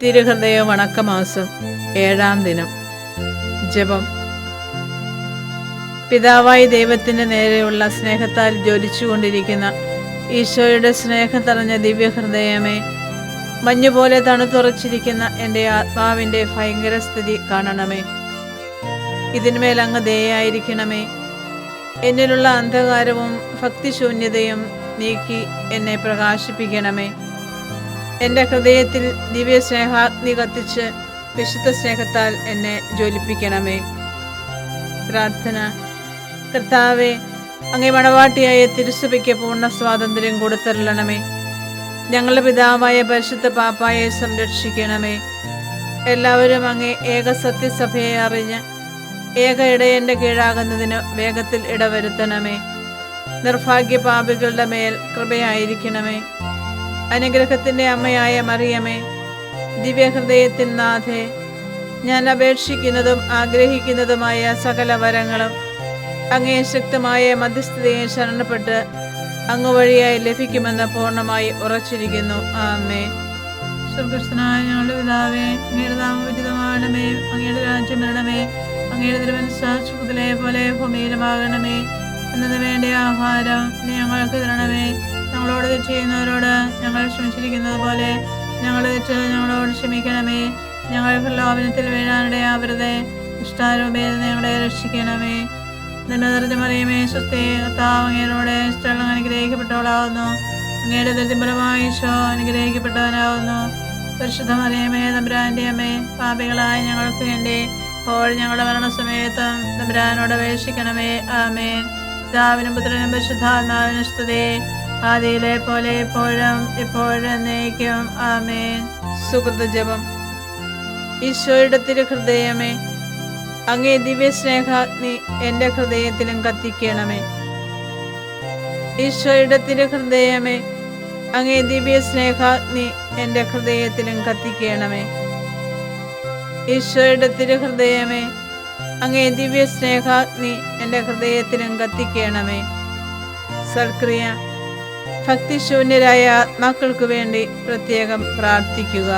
തിരുഹൃദയ വണക്കമാസം 7-ാം ദിനം. ജപം. പിതാവായ ദൈവത്തിന് നേരെയുള്ള സ്നേഹത്താൽ ജ്വലിച്ചുകൊണ്ടിരിക്കുന്ന ഈശോയുടെ സ്നേഹം നിറഞ്ഞ ദിവ്യഹൃദയമേ, മഞ്ഞുപോലെ തണുത്തുറച്ചിരിക്കുന്ന എൻ്റെ ആത്മാവിൻ്റെ ഭയങ്കര സ്ഥിതി കാണണമേ. ഇതിന്മേൽ അങ്ങ് ദയയായിരിക്കണമേ. എന്നിലുള്ള അന്ധകാരവും ഭക്തിശൂന്യതയും നീക്കി എന്നെ പ്രകാശിപ്പിക്കണമേ. എൻ്റെ ഹൃദയത്തിൽ ദിവ്യ സ്നേഹാഗ്നി കത്തിച്ച് വിശുദ്ധ സ്നേഹത്താൽ എന്നെ ജ്വലിപ്പിക്കണമേ. പ്രാർത്ഥന. കർത്താവേ, അങ്ങേ മണവാട്ടിയായ തിരുസഭയ്ക്ക് പൂർണ്ണ സ്വാതന്ത്ര്യം കൊടുത്തരുളണമേ. ഞങ്ങളുടെ പിതാവായ പരിശുദ്ധ പാപ്പായെ സംരക്ഷിക്കണമേ. എല്ലാവരും അങ്ങേ ഏക സത്യസഭയെ അറിഞ്ഞ് ഏക ഇടയൻ്റെ കീഴാകുന്നതിന് വേഗത്തിൽ ഇടവരുത്തണമേ. നിർഭാഗ്യ പാപികളുടെ മേൽ കൃപയായിരിക്കണമേ. അനുഗ്രഹത്തിൻ്റെ അമ്മയായ മറിയമേ, ദിവ്യഹൃദയത്തിൻ നാഥേ, ഞാൻ അപേക്ഷിക്കുന്നതും ആഗ്രഹിക്കുന്നതുമായ സകല വരങ്ങളും അങ്ങേ ശക്തമായ മധ്യസ്ഥതയെ ശരണപ്പെട്ട് അങ്ങ് വഴിയായി ലഭിക്കുമെന്ന് പൂർണ്ണമായി ഉറച്ചിരിക്കുന്നു. ആമേൻ. സ്വർഗ്ഗസ്ഥനായ ഞങ്ങളുടെ പിതാവേ, അങ്ങയുടെ നാമം ഉചിതമാകണമേ. അങ്ങയുടെ രാജ്യം വരണമേ. അങ്ങയുടെ തിരുമനസ്സാക്ഷരത്തിലെ പോലെ ഭൂമിയിലുമാകണമേ. എന്നത് വേണ്ട ആഹാരം നീ ഞങ്ങൾക്ക് തരണമേ. ഞങ്ങളോട് തെറ്റ് ചെയ്യുന്നവരോട് ഞങ്ങൾ ക്ഷമിച്ചിരിക്കുന്നത് പോലെ ഞങ്ങളുടെ തെറ്റ് ഞങ്ങളോട് ക്ഷമിക്കണമേ. ഞങ്ങൾ പ്രലോഭനത്തിൽ വീഴാനിടയാവരുതേ. ഇഷ്ടാരൂപയിൽ ഞങ്ങളെ രക്ഷിക്കണമേ. നിന്നെ നിറഞ്ഞ മറിയമേ, സ്വസ്തി, കർത്താവ് അങ്ങയോടെ സ്ത്രീകൾ അനുഗ്രഹിക്കപ്പെട്ടവളാവുന്നു. അങ്ങയുടെ ദരിദ്രഫലമായ ഈശോ അനുഗ്രഹിക്കപ്പെട്ടവനാവുന്നു. പരിശുദ്ധ മറിയമേ, തമ്പുരാന്റെ അമ്മേ, പാപികളായ ഞങ്ങൾക്ക് വേണ്ടി ഇപ്പോൾ ഞങ്ങളുടെ മരണസമയത്തും തമ്പുരാനോട് അപേക്ഷിക്കണമേ. ആമേൻ. പിതാവിനും പുത്രനും പരിശുദ്ധാത്മാവിനും സ്തുതി, ആദിയിലെ പോലെ എപ്പോഴും എപ്പോഴും എന്നേക്കും. ആമേൻ. സുകൃത ജപം. ഈശോയുടെ തിരുഹൃദയമേ, അങ്ങേ ദിവ്യ സ്നേഹാഗ്നി എൻ്റെ ഹൃദയത്തിലും കത്തിക്കണമേ. ഈശോയുടെ തിരുഹൃദയമേ, അങ്ങേ ദിവ്യ സ്നേഹാഗ്നി എൻ്റെ ഹൃദയത്തിലും കത്തിക്കണമേ. ഈശോയുടെ തിരുഹൃദയമേ, അങ്ങേ ദിവ്യ സ്നേഹാഗ്നി എൻ്റെ ഹൃദയത്തിലും കത്തിക്കണമേ. സൽക്രിയ. ഭക്തിശൂന്യരായ ആത്മാക്കൾക്ക് വേണ്ടി പ്രത്യേകം പ്രാർത്ഥിക്കുക.